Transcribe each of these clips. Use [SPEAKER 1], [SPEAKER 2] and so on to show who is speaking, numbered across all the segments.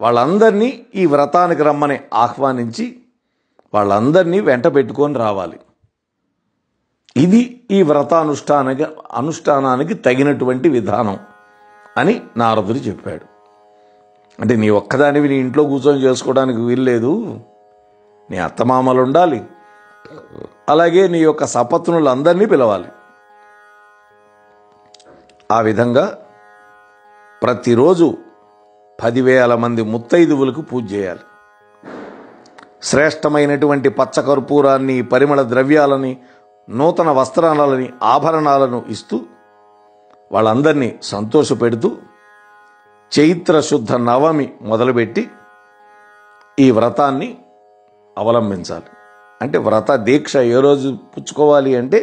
[SPEAKER 1] వాళ్ళందరినీ ఈ వ్రతానికి రమ్మని ఆహ్వానించి వాళ్ళందరినీ వెంట పెట్టుకొని రావాలి. ఇది ఈ అనుష్ఠానానికి తగినటువంటి విధానం అని నారదుడు చెప్పాడు. అంటే నీ ఒక్కదానివి నీ ఇంట్లో కూర్చొని చేసుకోవడానికి వీల్లేదు, నీ అత్తమామలు ఉండాలి, అలాగే నీ యొక్క సపత్నులందరినీ పిలవాలి. ఆ విధంగా ప్రతిరోజు 10,000 మంది ముత్తైదువులకు పూజ చేయాలి. శ్రేష్టమైనటువంటి పచ్చకర్పూరాన్ని, పరిమళ ద్రవ్యాలని, నూతన వస్త్రాలని, ఆభరణాలను ఇస్తూ వాళ్ళందరినీ సంతోషపెడుతూ చైత్ర శుద్ధ నవమి మొదలుపెట్టి ఈ వ్రతాన్ని అవలంబించాలి. అంటే వ్రత దీక్ష ఏ రోజు పుచ్చుకోవాలి అంటే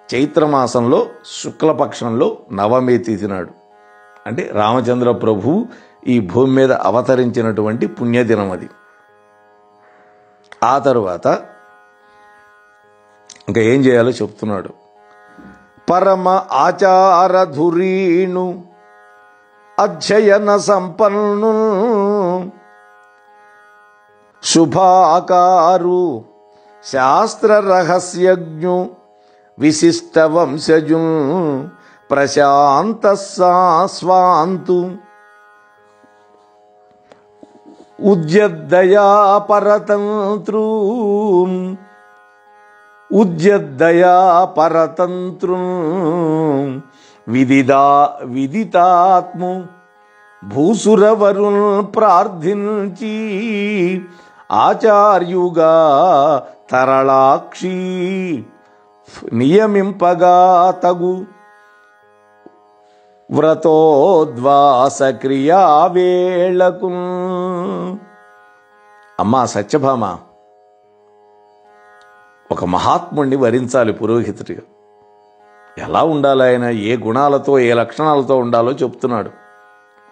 [SPEAKER 1] చైత్రమాసంలో శుక్లపక్షంలో నవమి తిథి నాడు, అంటే రామచంద్ర ప్రభువు ఈ భూమి మీద అవతరించినటువంటి పుణ్యదినం అది. ఆ తరువాత ఇంకా ఏం చేయాలో చెప్తున్నాడు. పరమ ఆచారధురీణు అధ్యయన సంపన్ను శుభాకారు శాస్త్ర రహస్యజ్ఞు విశిష్ట వంశజు ప్రశాంత స్వాంతు ఉద్యద్దయా పరతంత్రు విదితాత్ము భూసురవరుల్ ప్రార్థించి ఆచార్యుగా తరళాక్షి నియమింపగా తగు వ్రతోద్వాస క్రియావేళకు. అమ్మా సత్యభామ, ఒక మహాత్ముణ్ణి వరించాలి పురోహితుడిగా. ఎలా ఉండాలి ఆయన, ఏ గుణాలతో ఏ లక్షణాలతో ఉండాలో చెప్తున్నాడు.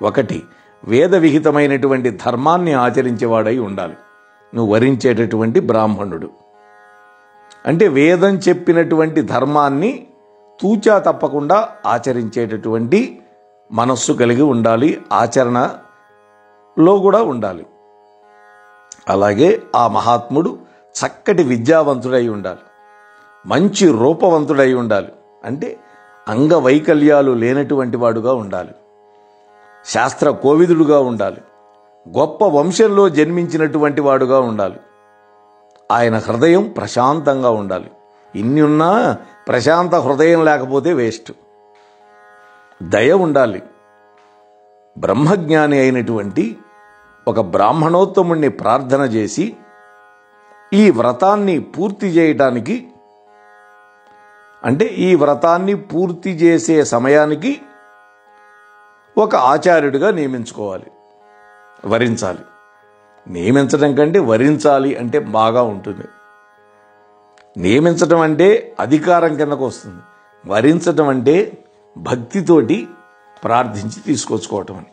[SPEAKER 1] 1, వేద విహితమైనటువంటి ధర్మాన్ని ఆచరించేవాడై ఉండాలి నువ్వు వరించేటటువంటి బ్రాహ్మణుడు. అంటే వేదం చెప్పినటువంటి ధర్మాన్ని తూచా తప్పకుండా ఆచరించేటటువంటి మనస్సు కలిగి ఉండాలి, ఆచరణలో కూడా ఉండాలి. అలాగే ఆ మహాత్ముడు చక్కటి విద్యావంతుడై ఉండాలి, మంచి రూపవంతుడై ఉండాలి, అంటే అంగవైకల్యాలు లేనటువంటి వాడుగా ఉండాలి, శాస్త్ర కోవిదుడుగా ఉండాలి, గొప్ప వంశంలో జన్మించినటువంటి వాడుగా ఉండాలి, ఆయన హృదయం ప్రశాంతంగా ఉండాలి. ఇన్ని ఉన్నా ప్రశాంత హృదయం లేకపోతే వేస్ట్. దయ ఉండాలి. బ్రహ్మజ్ఞాని అయినటువంటి ఒక బ్రాహ్మణోత్తముణ్ణి ప్రార్థన చేసి ఈ వ్రతాన్ని పూర్తి చేయటానికి, అంటే ఈ వ్రతాన్ని పూర్తి చేసే సమయానికి ఒక ఆచార్యుడిగా నియమించుకోవాలి, వరించాలి. నియమించడం కంటే వరించాలి అంటే బాగా ఉంటుంది. నియమించడం అంటే అధికారం కిందకు వస్తుంది, వరించడం అంటే భక్తితోటి ప్రార్థించి తీసుకొచ్చుకోవటం అని.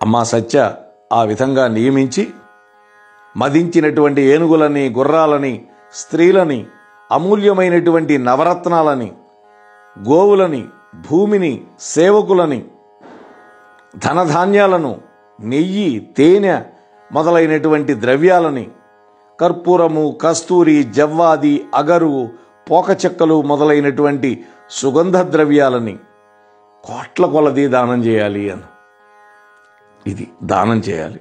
[SPEAKER 1] అమ్మా సత్య ఆ విధంగా నియమించి మదించినటువంటి ఏనుగులని, గుర్రాలని, స్త్రీలని, అమూల్యమైనటువంటి నవరత్నాలని, గోవులని, భూమిని, సేవకులని, ధనధాన్యాలను, నెయ్యి, తేనె మొదలైనటువంటి ద్రవ్యాలని, కర్పూరము, కస్తూరి, జవ్వాది, అగరు, పోకచెక్కలు మొదలైనటువంటి సుగంధ ద్రవ్యాలని కోట్ల కొలది దానం చేయాలి అని. ఇది దానం చేయాలి.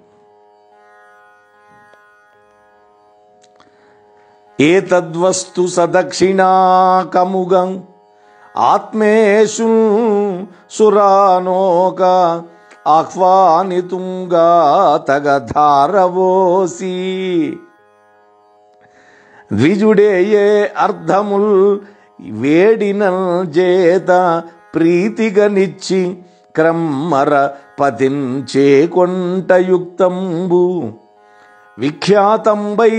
[SPEAKER 1] ఏతద్వస్తు సదక్షిణాకముగం ఆత్మేషు సురానోక ఆహ్వానితుంగా తగధారవోసి ద్విజుడేయే అర్ధముల్ వేడిన చేత ప్రీతిగనిచ్చి క్రమ్మర పతించే కొంటయుక్తంబు విఖ్యాతంబై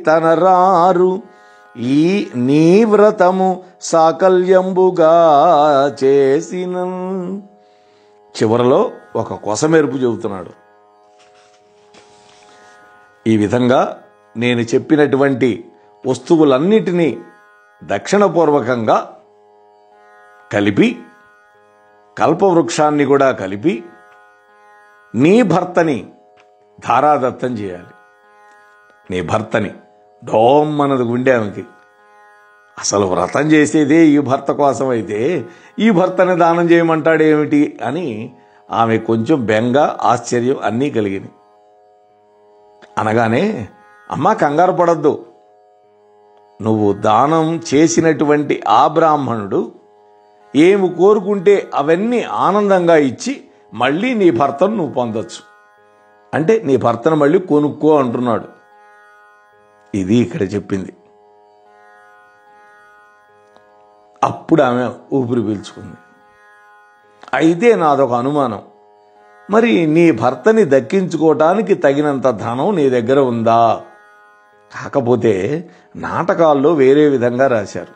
[SPEAKER 1] తనరారు ఈ నీ వ్రతము సాకల్యంబుగా చేసిన. చివరలో ఒక కొసమెరుపు చెబుతున్నాడు. ఈ విధంగా నేను చెప్పినటువంటి వస్తువులన్నిటినీ దక్షిణపూర్వకంగా కలిపి, కల్పవృక్షాన్ని కూడా కలిపి, నీ భర్తని ధారాదత్తం చేయాలి. నీ భర్తని డోమ్ అన్నది గుండె ఆమెకి. అసలు వ్రతం చేసేదే ఈ భర్త కోసం అయితే ఈ భర్తని దానం చేయమంటాడేమిటి అని ఆమె కొంచెం బెంగ, ఆశ్చర్యం అన్నీ కలిగినాయి. అనగానే, అమ్మా కంగారు పడద్దు, నువ్వు దానం చేసినటువంటి ఆ బ్రాహ్మణుడు ఏమి కోరుకుంటే అవన్నీ ఆనందంగా ఇచ్చి మళ్ళీ నీ భర్తను నువ్వు పొందొచ్చు. అంటే నీ భర్తను మళ్ళీ కొనుక్కో అంటున్నాడు. ఇది ఇక్కడ చెప్పింది. అప్పుడు ఆమె ఊపిరి పీల్చుకుంది. అయితే నాదొక అనుమానం, మరి నీ భర్తని దక్కించుకోవటానికి తగినంత ధనం నీ దగ్గర ఉందా? కాకపోతే నాటకాల్లో వేరే విధంగా రాశారు.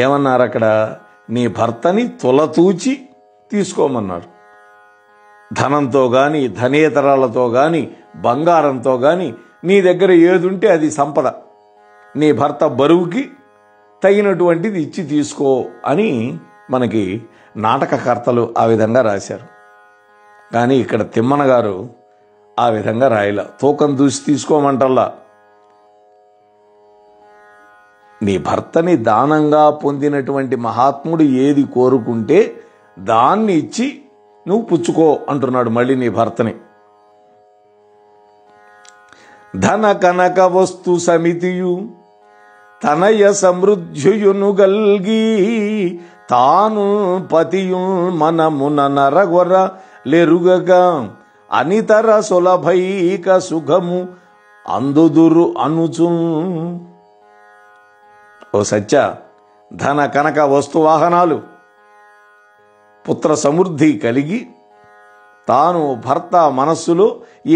[SPEAKER 1] ఏమన్నారు అక్కడ? నీ భర్తని తులతూచి తీసుకోమన్నారు. ధనంతో గాని, ధనేతరాలతో గాని, బంగారంతో గాని నీ దగ్గర ఏదుంటే అది సంపద, నీ భర్త బరువుకి తగినటువంటిది ఇచ్చి తీసుకో అని మనకి నాటకకర్తలు ఆ విధంగా రాశారు. కానీ ఇక్కడ తిమ్మన గారు ఆ విధంగా రాయలా. తూకం దూసి తీసుకోమంటల్లా. నీ భర్తని దానంగా పొందినటువంటి మహాత్ముడు ఏది కోరుకుంటే దాన్ని ఇచ్చి నువ్వు పుచ్చుకో అంటున్నాడు మళ్ళీ నీ భర్తని. ధన కనక వస్తు సమితియు తనయ సమృద్ధియును గల్గి తాను పతియు మనమున నరగొర లెరుగగా అనితర సులభైక సుఖము అందుదురు అనుచు. ఓ సత్య, ధన కనక వస్తు వాహనాలు, పుత్ర సమృద్ధి కలిగి తాను భర్త మనస్సులో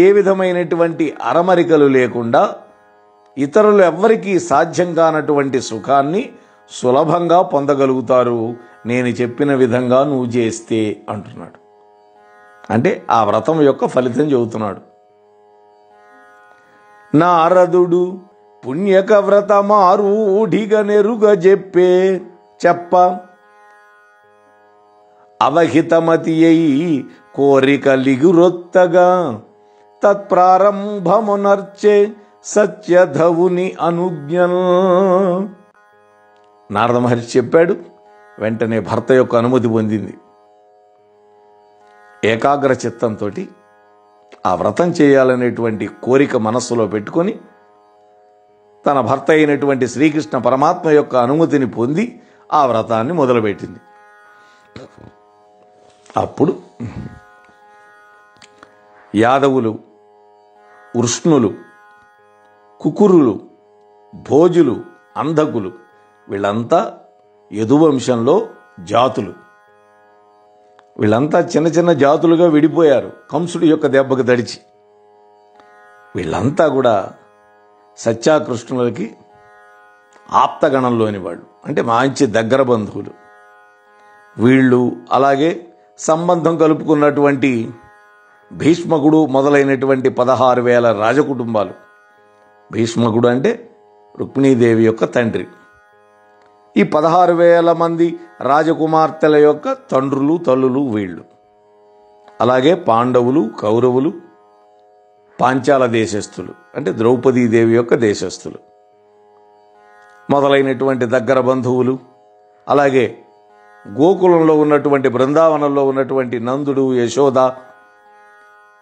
[SPEAKER 1] ఏ విధమైనటువంటి అరమరికలు లేకుండా ఇతరులు ఎవ్వరికీ సాధ్యం కానటువంటి సుఖాన్ని సులభంగా పొందగలుగుతారు నేను చెప్పిన విధంగా నువ్వు చేస్తే అంటున్నాడు. అంటే ఆ వ్రతం యొక్క ఫలితం చెబుతున్నాడు. నారదుడు పుణ్యక వ్రతమారూఢిగ నెరుగ చెప్ప అవహితమతి అయి కోరిక లిగురొత్తగా తత్ప్రారంభమునర్చే సత్యధవుని అనుజ్ఞ. నారద మహర్షి చెప్పాడు. వెంటనే భర్త యొక్క అనుమతి పొందింది. ఏకాగ్ర చిత్తంతో ఆ వ్రతం చేయాలనేటువంటి కోరిక మనస్సులో పెట్టుకొని తన భర్త అయినటువంటి శ్రీకృష్ణ పరమాత్మ యొక్క అనుమతిని పొంది ఆ వ్రతాన్ని మొదలుపెట్టింది. అప్పుడు యాదవులు, వృష్ణులు, కుకురులు, భోజులు, అంధకులు వీళ్ళంతా యదువంశంలో జాతులు. వీళ్ళంతా చిన్న చిన్న జాతులుగా విడిపోయారు కంసుడి యొక్క దెబ్బకు తడిచి. వీళ్ళంతా కూడా సత్యాకృష్ణులకి ఆప్తగణంలోని వాళ్ళు, అంటే మంచి దగ్గర బంధువులు వీళ్ళు. అలాగే సంబంధం కలుపుకున్నటువంటి భీష్మకుడు మొదలైనటువంటి 16,000 రాజకుటుంబాలు. భీష్మకుడు అంటే రుక్మిణీదేవి యొక్క తండ్రి. ఈ 16,000 మంది రాజకుమార్తెల యొక్క తండ్రులు, తల్లులు వీళ్ళు. అలాగే పాండవులు, కౌరవులు, పాంచాల దేశస్థులు అంటే ద్రౌపదీదేవి యొక్క దేశస్థులు మొదలైనటువంటి దగ్గర బంధువులు. అలాగే గోకులంలో ఉన్నటువంటి, బృందావనంలో ఉన్నటువంటి నందుడు, యశోద,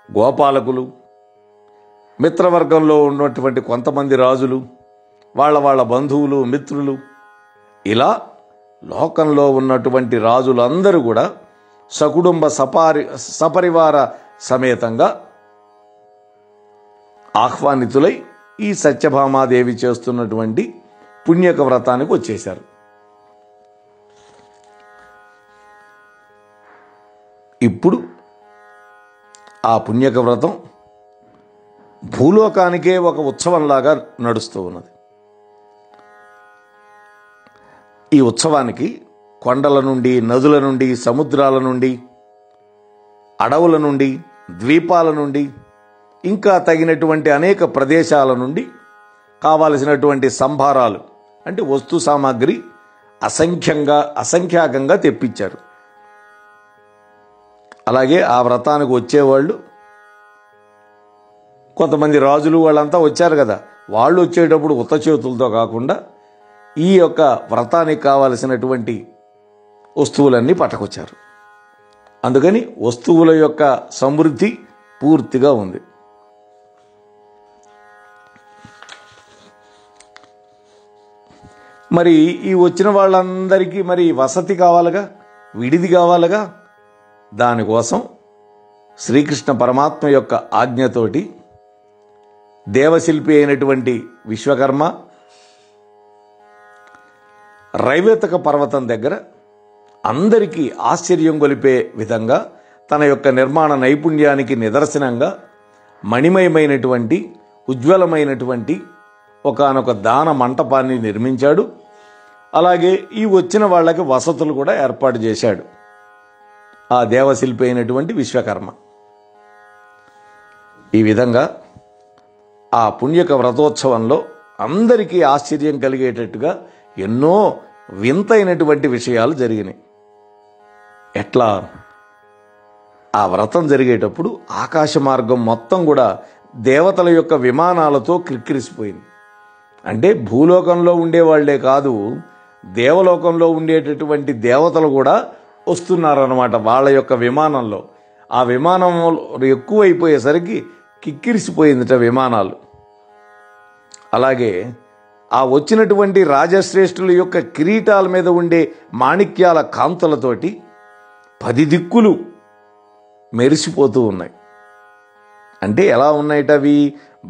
[SPEAKER 1] గోపాలకులు, మిత్రవర్గంలో ఉన్నటువంటి కొంతమంది రాజులు, వాళ్ళ బంధువులు, మిత్రులు, ఇలా లోకంలో ఉన్నటువంటి రాజులందరూ కూడా సకుటుంబ సపరివార సమేతంగా ఆహ్వానితులై ఈ సత్యభామాదేవి చేస్తున్నటువంటి పుణ్యక వ్రతానికి వచ్చేశారు. ఇప్పుడు ఆ పుణ్యక వ్రతం భూలోకానికే ఒక ఉత్సవంలాగా నడుస్తూ ఉన్నది. ఈ ఉత్సవానికి కొండల నుండి, నదుల నుండి, సముద్రాల నుండి, అడవుల నుండి, ద్వీపాల నుండి, ఇంకా తగినటువంటి అనేక ప్రదేశాల నుండి కావలసినటువంటి సంభారాలు అంటే వస్తు సామాగ్రి అసంఖ్యాకంగా తెప్పించారు. అలాగే ఆ వ్రతానికి వచ్చేవాళ్ళు కొంతమంది రాజులు వాళ్ళంతా వచ్చారు కదా, వాళ్ళు వచ్చేటప్పుడు ఉత్త చేతులతో కాకుండా ఈ యొక్క వ్రతానికి కావలసినటువంటి వస్తువులన్నీ పట్టుకొచ్చారు. అందుకని వస్తువుల యొక్క సమృద్ధి పూర్తిగా ఉంది. మరి ఈ వచ్చిన వాళ్ళందరికీ మరి వసతి కావాలిగా, విడిది కావాలిగా. దానికోసం శ్రీకృష్ణ పరమాత్మ యొక్క ఆజ్ఞతోటి దేవశిల్పి అయినటువంటి విశ్వకర్మ రైవేతక పర్వతం దగ్గర అందరికీ ఆశ్చర్యం గొలిపే విధంగా తన యొక్క నిర్మాణ నైపుణ్యానికి నిదర్శనంగా మణిమయమైనటువంటి ఉజ్వలమైనటువంటి ఒకానొక దాన మంటపాన్ని నిర్మించాడు. అలాగే ఈ వచ్చిన వాళ్ళకి వసతులు కూడా ఏర్పాటు చేశాడు ఆ దేవశిల్పి అయినటువంటి విశ్వకర్మ. ఈ విధంగా ఆ పుణ్యక వ్రతోత్సవంలో అందరికీ ఆశ్చర్యం కలిగేటట్టుగా ఎన్నో వింతైనటువంటి విషయాలు జరిగినాయి. ఎట్లా? ఆ వ్రతం జరిగేటప్పుడు ఆకాశ మార్గం మొత్తం కూడా దేవతల యొక్క విమానాలతో క్రిక్కిరిసిపోయింది. అంటే భూలోకంలో ఉండేవాళ్లే కాదు, దేవలోకంలో ఉండేటటువంటి దేవతలు కూడా వస్తున్నారన్నమాట వాళ్ళ యొక్క విమానంలో. ఆ విమానం ఎక్కువైపోయేసరికి కిక్కిరిసిపోయిందిట విమానాలు. అలాగే ఆ వచ్చినటువంటి రాజశ్రేష్ఠుల యొక్క కిరీటాల మీద ఉండే మాణిక్యాల కాంతులతోటి 10 దిక్కులు మెరిసిపోతూ ఉన్నాయి. అంటే ఎలా ఉన్నాయిట? అవి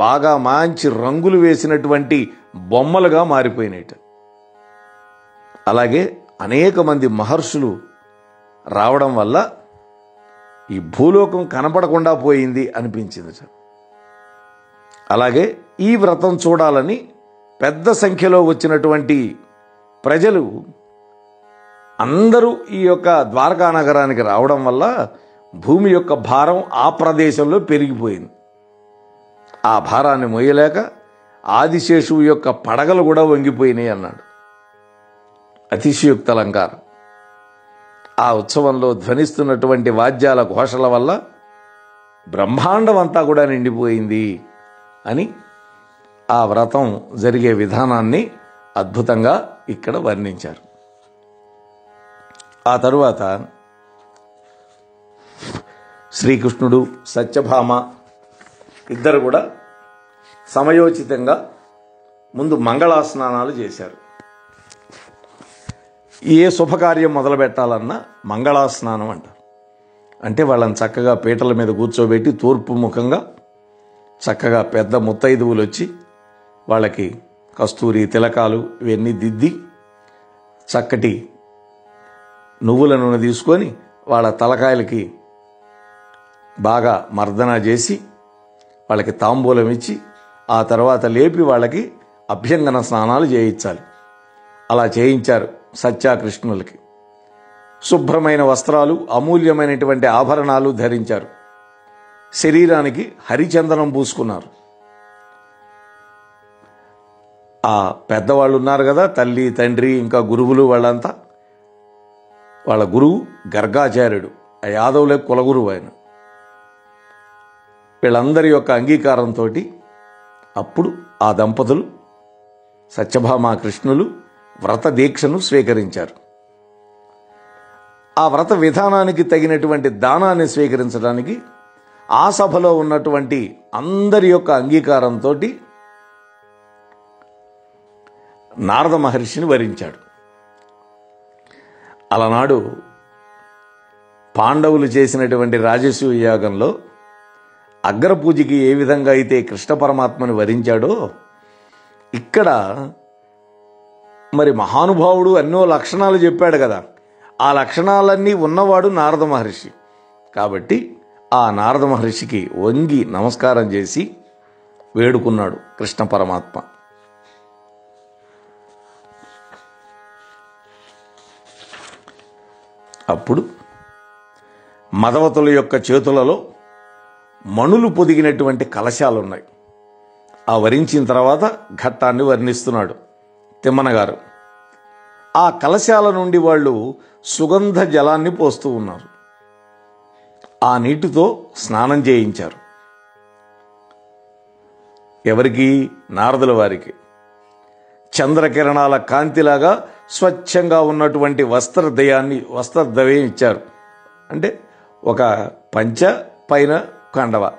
[SPEAKER 1] బాగా మంచి రంగులు వేసినటువంటి బొమ్మలుగా మారిపోయినాయిట. అలాగే అనేక మంది మహర్షులు రావడం వల్ల ఈ భూలోకం కనపడకుండా పోయింది అనిపించింది. అలాగే ఈ వ్రతం చూడాలని పెద్ద సంఖ్యలో వచ్చినటువంటి ప్రజలు అందరూ ఈ యొక్క ద్వారకా నగరానికి రావడం వల్ల భూమి యొక్క భారం ఆ ప్రదేశంలో పెరిగిపోయింది. ఆ భారాన్ని మోయలేక ఆదిశేషువు యొక్క పడగలు కూడా వంగిపోయినాయి అన్నాడు. అతిశయోక్త అలంకారం. ఆ ఉత్సవంలో ధ్వనిస్తున్నటువంటి వాద్యాల ఘోషల వల్ల బ్రహ్మాండం అంతా కూడా నిండిపోయింది అని ఆ వ్రతం జరిగే విధానాన్ని అద్భుతంగా ఇక్కడ వర్ణించారు. ఆ తరువాత శ్రీకృష్ణుడు సత్యభామ ఇద్దరు కూడా సమయోచితంగా ముందు మంగళాస్నానాలు చేశారు. ఏ శుభకార్యం మొదలు పెట్టాలన్నా మంగళాస్నానం అంటారు. అంటే వాళ్ళని చక్కగా పీటల మీద కూర్చోబెట్టి తూర్పు ముఖంగా చక్కగా పెద్ద ముత్తైదువులు వచ్చి వాళ్ళకి కస్తూరి తిలకాలు ఇవన్నీ దిద్ది చక్కటి నువ్వుల నూనె తీసుకొని వాళ్ళ తలకాయలకి బాగా మర్దన చేసి వాళ్ళకి తాంబూలం ఇచ్చి ఆ తర్వాత లేపి వాళ్ళకి అభ్యంగన స్నానాలు చేయించాలి. అలా చేయించారు సత్యాకృష్ణులకి. శుభ్రమైన వస్త్రాలు, అమూల్యమైనటువంటి ఆభరణాలు ధరించారు. శరీరానికి హరిచందనం పూసుకున్నారు. ఆ పెద్దవాళ్ళు ఉన్నారు కదా, తల్లి తండ్రి ఇంకా గురువులు, వాళ్ళంతా వాళ్ళ గురువు గర్గాచార్యుడు, ఆ యాదవులకు కులగురువు ఆయన. వీళ్ళందరి యొక్క అంగీకారంతో అప్పుడు ఆ దంపతులు సత్యభామ కృష్ణులు వ్రత దీక్షను స్వీకరించారు. ఆ వ్రత విధానానికి తగినటువంటి దానాన్ని స్వీకరించడానికి ఆ సభలో ఉన్నటువంటి అందరి యొక్క అంగీకారంతో నారద మహర్షిని వరించాడు. అలనాడు పాండవులు చేసినటువంటి రాజసూయ యాగంలో అగ్రపూజకి ఏ విధంగా అయితే కృష్ణ పరమాత్మని వరించాడో ఇక్కడ మరి మహానుభావుడు ఎన్నో లక్షణాలు చెప్పాడు కదా, ఆ లక్షణాలన్నీ ఉన్నవాడు నారద మహర్షి. కాబట్టి ఆ నారద మహర్షికి వంగి నమస్కారం చేసి వేడుకున్నాడు కృష్ణ పరమాత్మ. అప్పుడు మదవతుల యొక్క చేతులలో మణులు పొదిగినటువంటి కలశాలున్నాయి. ఆ వరించిన తర్వాత ఘట్టాన్ని వర్ణిస్తున్నాడు తిమ్మన గారు. ఆ కలశాల నుండి వాళ్ళు సుగంధ జలాన్ని పోస్తూ ఉన్నారు. ఆ నీటితో స్నానం చేయించారు. ఎవరికి? నారదుల వారికి. చంద్రకిరణాల కాంతిలాగా స్వచ్ఛంగా ఉన్నటువంటి వస్త్రద్వయం ఇచ్చారు. అంటే ఒక పంచ, పైన కండవ,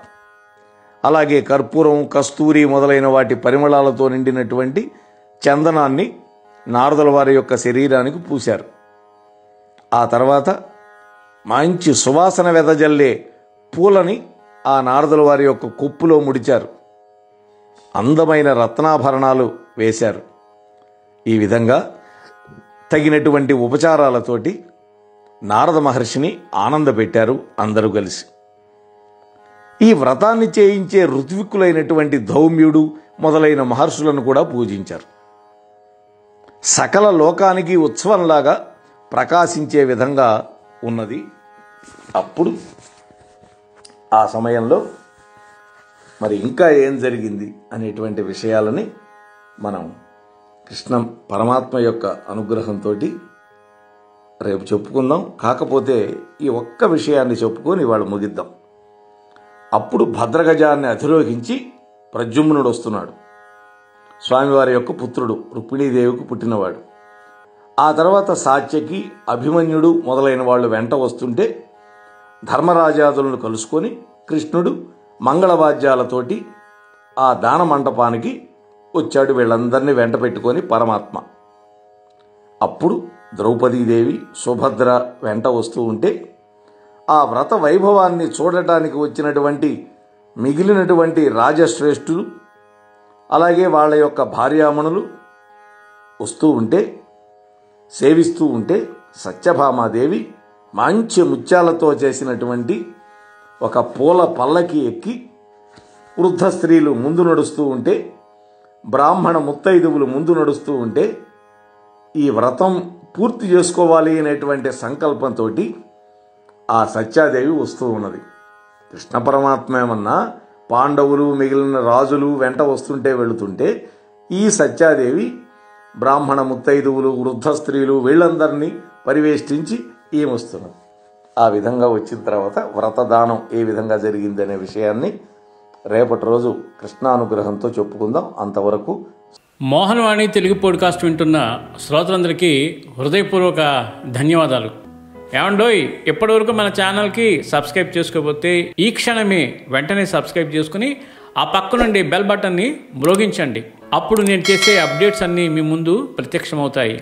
[SPEAKER 1] అలాగే కర్పూరం, కస్తూరి మొదలైన వాటి పరిమళాలతో నిండినటువంటి చందనాన్ని నారదుల వారి యొక్క శరీరానికి పూశారు. ఆ తర్వాత మంచి సువాసన వెదజల్లే పూలని ఆ నారదుల వారి యొక్క కొప్పులో ముడిచారు. అందమైన రత్నాభరణాలు వేశారు. ఈ విధంగా తగినటువంటి ఉపచారాలతోటి నారద మహర్షిని ఆనందపెట్టారు అందరూ కలిసి. ఈ వ్రతాన్ని చేయించే ఋత్విక్కులైనటువంటి ధౌమ్యుడు మొదలైన మహర్షులను కూడా పూజించారు. సకల లోకానికి ఉత్సవంలాగా ప్రకాశించే విధంగా ఉన్నది. అప్పుడు ఆ సమయంలో మరి ఇంకా ఏం జరిగింది అనేటువంటి విషయాలని మనం కృష్ణ పరమాత్మ యొక్క అనుగ్రహంతో రేపు చెప్పుకుందాం. కాకపోతే ఈ ఒక్క విషయాన్ని చెప్పుకొని ఇవాళ ముగిద్దాం. అప్పుడు భద్రగజాన్ని అధిరోహించి ప్రద్యుమ్నుడు వస్తున్నాడు. స్వామివారి యొక్క పుత్రుడు, రుక్మిణీదేవికి పుట్టినవాడు. ఆ తర్వాత సాత్యకి, అభిమన్యుడు మొదలైన వాళ్ళు వెంట వస్తుంటే ధర్మరాజాదులను కలుసుకొని కృష్ణుడు మంగళవాద్యాలతోటి ఆ దాన మంటపానికి వచ్చాడు. వీళ్ళందరినీ వెంట పెట్టుకొని పరమాత్మ. అప్పుడు ద్రౌపదీదేవి, సుభద్ర వెంట వస్తూ ఉంటే ఆ వ్రత వైభవాన్ని చూడటానికి వచ్చినటువంటి మిగిలినటువంటి రాజశ్రేష్ఠులు, అలాగే వాళ్ళ యొక్క భార్యామణులు వస్తూ ఉంటే, సేవిస్తూ ఉంటే సత్యభామాదేవి మంచి ముత్యాలతో చేసినటువంటి ఒక పూల పల్లకి ఎక్కి వృద్ధ స్త్రీలు ముందు నడుస్తూ ఉంటే, బ్రాహ్మణ ముత్తైదువులు ముందు నడుస్తూ ఉంటే, ఈ వ్రతం పూర్తి చేసుకోవాలి అనేటువంటి సంకల్పంతో ఆ సత్యాదేవి వస్తూ ఉన్నది. కృష్ణ పరమాత్మ ఏమన్నా పాండవులు మిగిలిన రాజులు వెంట వస్తుంటే వెళుతుంటే ఈ సత్యాదేవి బ్రాహ్మణ ముత్తైదువులు, వృద్ధ స్త్రీలు వీళ్ళందరినీ పరివేష్టించి ఏమొస్తున్నది. ఆ విధంగా వచ్చిన తర్వాత వ్రతదానం ఏ విధంగా జరిగిందనే విషయాన్ని రేపటి రోజు కృష్ణానుగ్రహంతో చెప్పుకుందాం. అంతవరకు
[SPEAKER 2] మోహనవాణి తెలుగు పాడ్కాస్ట్ వింటున్న శ్రోతలందరికీ హృదయపూర్వక ధన్యవాదాలు. ఏమండోయ్, ఇప్పటివరకు మన ఛానల్కి సబ్స్క్రైబ్ చేసుకోకపోతే ఈ క్షణమే వెంటనే సబ్స్క్రైబ్ చేసుకుని ఆ పక్క నుండి బెల్ బటన్ని మ్రోగించండి. అప్పుడు నేను చేసే అప్డేట్స్ అన్నీ మీ ముందు ప్రత్యక్షమవుతాయి.